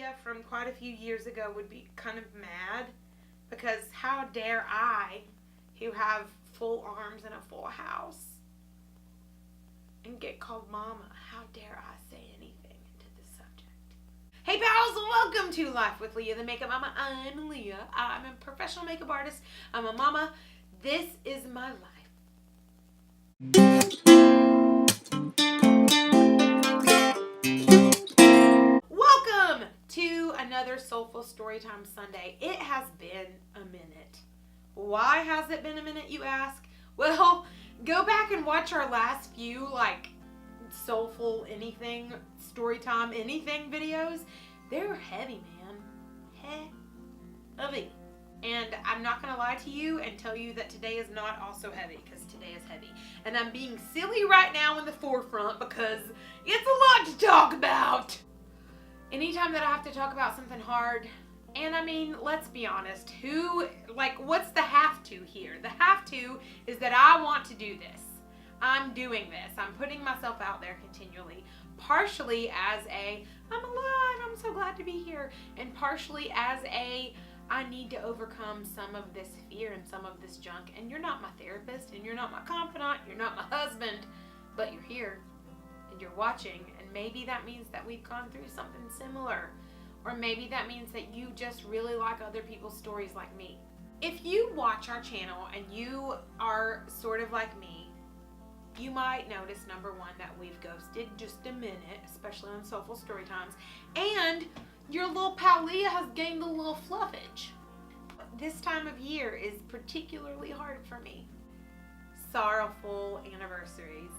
Leah from quite a few years ago would be kind of mad because how dare I, who have full arms and a full house, and get called mama, how dare I say anything into this subject? Hey pals, welcome to Life with Leah, the Makeup Mama. I'm Leah. I'm a professional makeup artist. I'm a mama. This is my life. Welcome to another Soulful Storytime Sunday. It has been a minute. Why has it been a minute, you ask? Well, go back and watch our last few, soulful anything, storytime anything videos. They're heavy, man. Heavy. And I'm not going to lie to you and tell you that today is not also heavy, because today is heavy. And I'm being silly right now in the forefront because it's a lot to talk about. Anytime that I have to talk about something hard, and I mean, let's be honest, what's the have to here? The have to is that I want to do this. I'm doing this. I'm putting myself out there continually. Partially as I'm alive, I'm so glad to be here. And partially as I need to overcome some of this fear and some of this junk. And you're not my therapist, and you're not my confidant, you're not my husband, but you're here, and you're watching, and maybe that means that we've gone through something similar. Or maybe that means that you just really like other people's stories like me. If you watch our channel and you are sort of like me, you might notice, number one, that we've ghosted just a minute, especially on Soulful Storytimes, and your little pal Leah has gained a little fluffage. This time of year is particularly hard for me. Sorrowful anniversaries.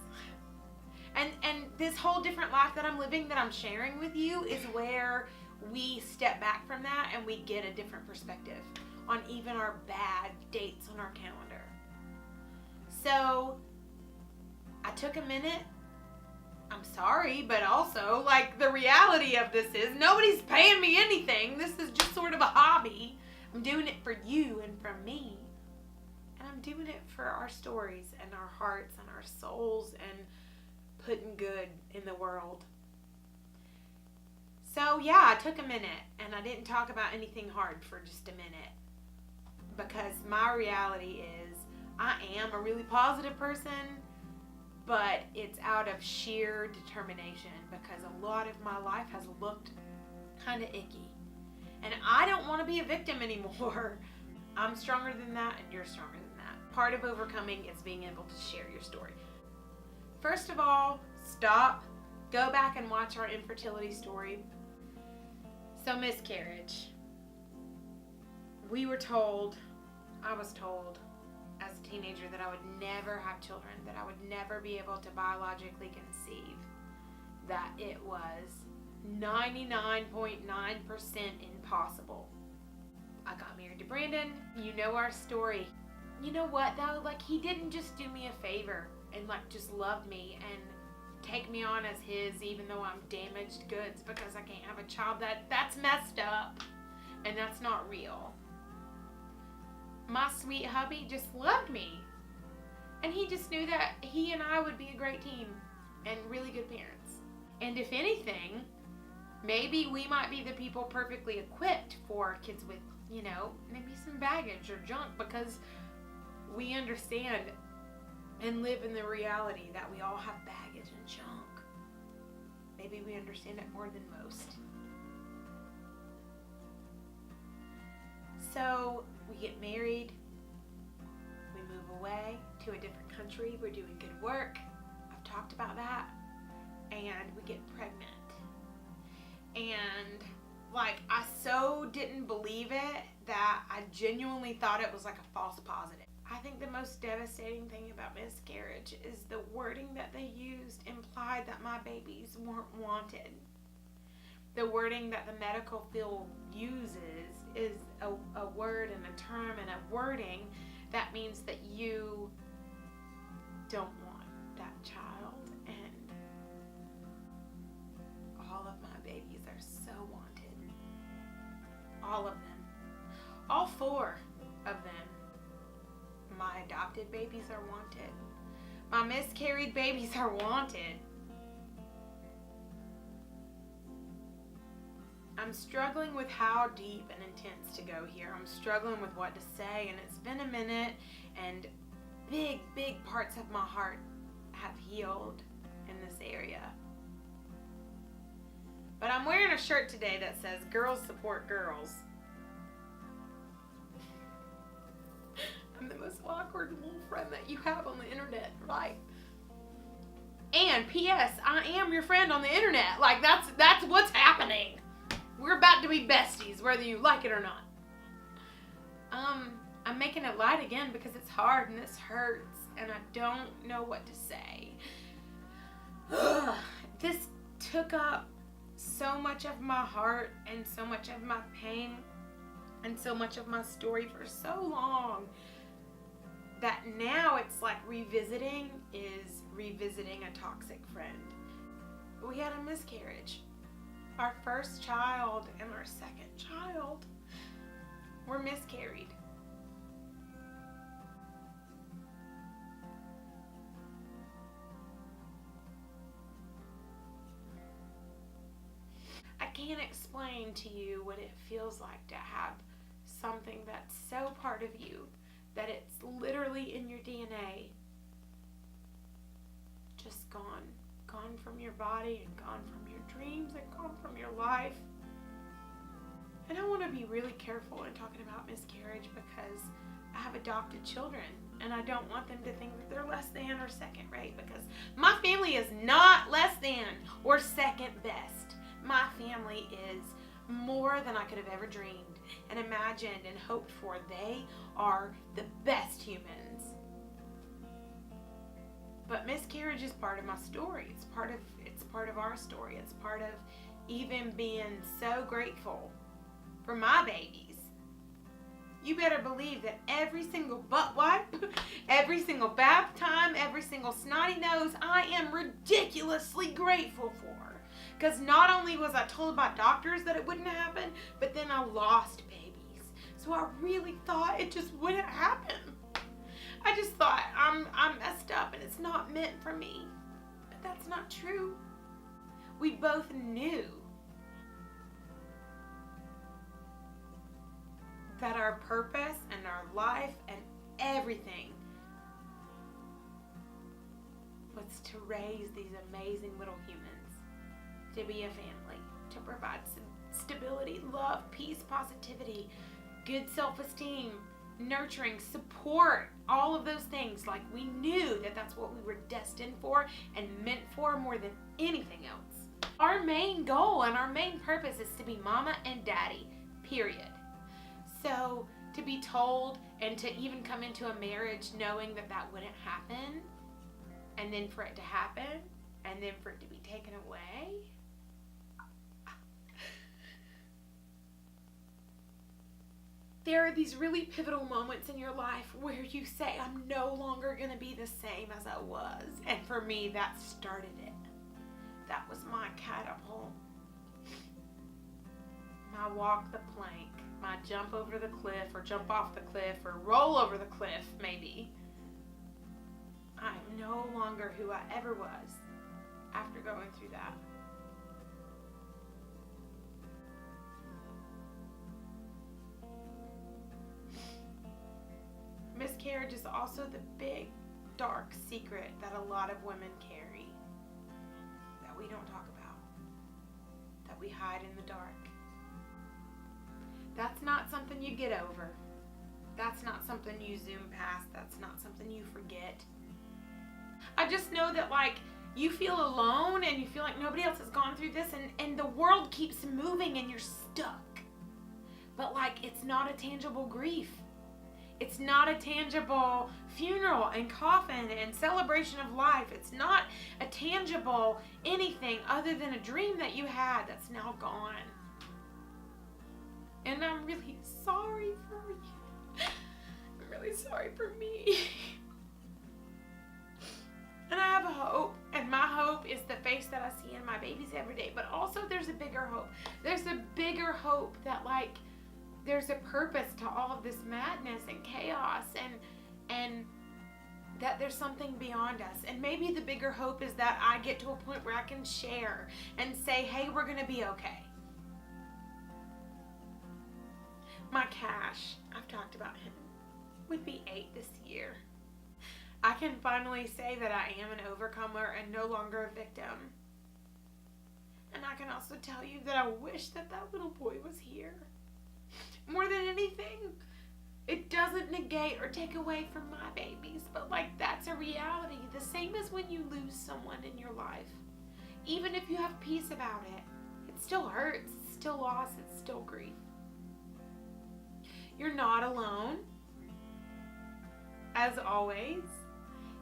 And this whole different life that I'm living, that I'm sharing with you, is where we step back from that and we get a different perspective on even our bad dates on our calendar. So I took a minute. I'm sorry, but also, the reality of this is nobody's paying me anything. This is just sort of a hobby. I'm doing it for you and for me. And I'm doing it for our stories and our hearts and our souls and putting good in the world. So yeah, I took a minute and I didn't talk about anything hard for just a minute, because my reality is I am a really positive person, but it's out of sheer determination, because a lot of my life has looked kind of icky. And I don't want to be a victim anymore. I'm stronger than that, and you're stronger than that. Part of overcoming is being able to share your story. First of all, stop. Go back and watch our infertility story. So, miscarriage. I was told as a teenager that I would never have children, that I would never be able to biologically conceive, that it was 99.9% impossible. I got married to Brandon. You know our story. You know what though? He didn't just do me a favor and just love me and take me on as his, even though I'm damaged goods because I can't have a child. That's messed up, and that's not real. My sweet hubby just loved me, and he just knew that he and I would be a great team and really good parents. And if anything, maybe we might be the people perfectly equipped for kids with, maybe some baggage or junk, because we understand and live in the reality that we all have baggage and junk. Maybe we understand it more than most. So we get married, we move away to a different country, we're doing good work, I've talked about that, and we get pregnant. And I so didn't believe it that I genuinely thought it was a false positive. I think the most devastating thing about miscarriage is the wording that they used implied that my babies weren't wanted. The wording that the medical field uses is a word and a term and a wording that means that you don't want that child. And all of my babies are so wanted. All of them. All 4 of them. My adopted babies are wanted. My miscarried babies are wanted. I'm struggling with how deep and intense to go here. I'm struggling with what to say, and it's been a minute, and big parts of my heart have healed in this area. But I'm wearing a shirt today that says girls support girls. I'm the most awkward little friend that you have on the internet, right? And P.S. I am your friend on the internet. Like, that's what's happening. We're about to be besties, whether you like it or not. I'm making it light again because it's hard and this hurts and I don't know what to say. This took up so much of my heart and so much of my pain and so much of my story for so long that now it's like revisiting is revisiting a toxic friend. We had a miscarriage. Our first child and our second child were miscarried. I can't explain to you what it feels like to have something that's so part of you that it's literally in your DNA, just gone from your body and gone from your dreams and gone from your life. And I want to be really careful in talking about miscarriage because I have adopted children and I don't want them to think that they're less than or second rate, because my family is not less than or second best. My family is more than I could have ever dreamed and imagined and hoped for. They are the best humans. But miscarriage is part of my story. It's part of our story. It's part of even being so grateful for my babies. You better believe that every single butt wipe, every single bath time, every single snotty nose, I am ridiculously grateful for. Because not only was I told by doctors that it wouldn't happen, but then I lost babies. So I really thought it just wouldn't happen. I just thought I'm messed up and it's not meant for me. But that's not true. We both knew that our purpose and our life and everything was to raise these amazing little humans. To be a family, to provide some stability, love, peace, positivity, good self-esteem, nurturing, support, all of those things. Like, we knew that that's what we were destined for and meant for more than anything else. Our main goal and our main purpose is to be mama and daddy, period. So to be told and to even come into a marriage knowing that that wouldn't happen, and then for it to happen, and then for it to be taken away. There are these really pivotal moments in your life where you say, I'm no longer going to be the same as I was. And for me, that started it. That was my catapult. My walk the plank. My jump over the cliff or jump off the cliff or roll over the cliff, maybe. I'm no longer who I ever was after going through that. Miscarriage is also the big, dark secret that a lot of women carry that we don't talk about, that we hide in the dark. That's not something you get over. That's not something you zoom past. That's not something you forget. I just know that, like, you feel alone and you feel like nobody else has gone through this, and the world keeps moving and you're stuck. But, like, it's not a tangible grief. It's not a tangible funeral and coffin and celebration of life. It's not a tangible anything other than a dream that you had that's now gone. And I'm really sorry for you. I'm really sorry for me. And I have a hope, and my hope is the face that I see in my babies every day. But also there's a bigger hope. There's a bigger hope that, like, there's a purpose to all of this madness and chaos, and that there's something beyond us. And maybe the bigger hope is that I get to a point where I can share and say, hey, we're going to be okay. My Cash, I've talked about him, would be 8 this year. I can finally say that I am an overcomer and no longer a victim. And I can also tell you that I wish that that little boy was here. More than anything, it doesn't negate or take away from my babies, but like that's a reality. The same as when you lose someone in your life. Even if you have peace about it, it still hurts, it's still loss, it's still grief. You're not alone. As always,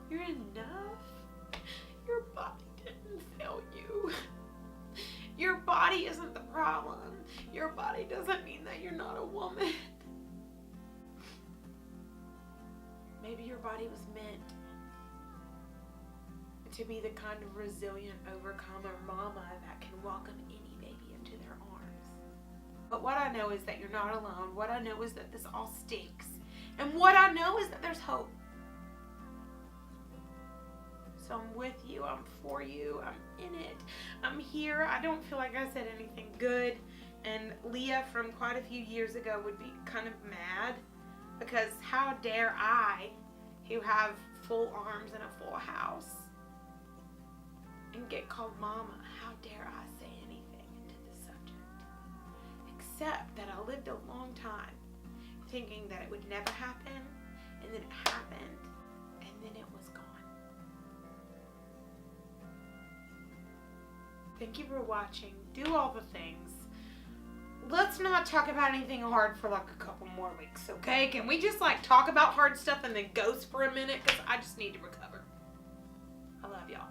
you're enough. Your body didn't fail you. Your body isn't the problem. Your body doesn't mean that you're not a woman. Maybe your body was meant to be the kind of resilient overcomer mama that can welcome any baby into their arms. But what I know is that you're not alone. What I know is that this all stinks. And what I know is that there's hope. So I'm with you, I'm for you, I'm in it, I'm here. I don't feel like I said anything good. And Leah from quite a few years ago would be kind of mad because how dare I, who have full arms and a full house, and get called mama, how dare I say anything into this subject? Except that I lived a long time thinking that it would never happen, and then it happened, and then it was gone. Thank you for watching. Do all the things. Let's not talk about anything hard for like a couple more weeks, okay? Can we just like talk about hard stuff and then ghost for a minute? Because I just need to recover. I love y'all.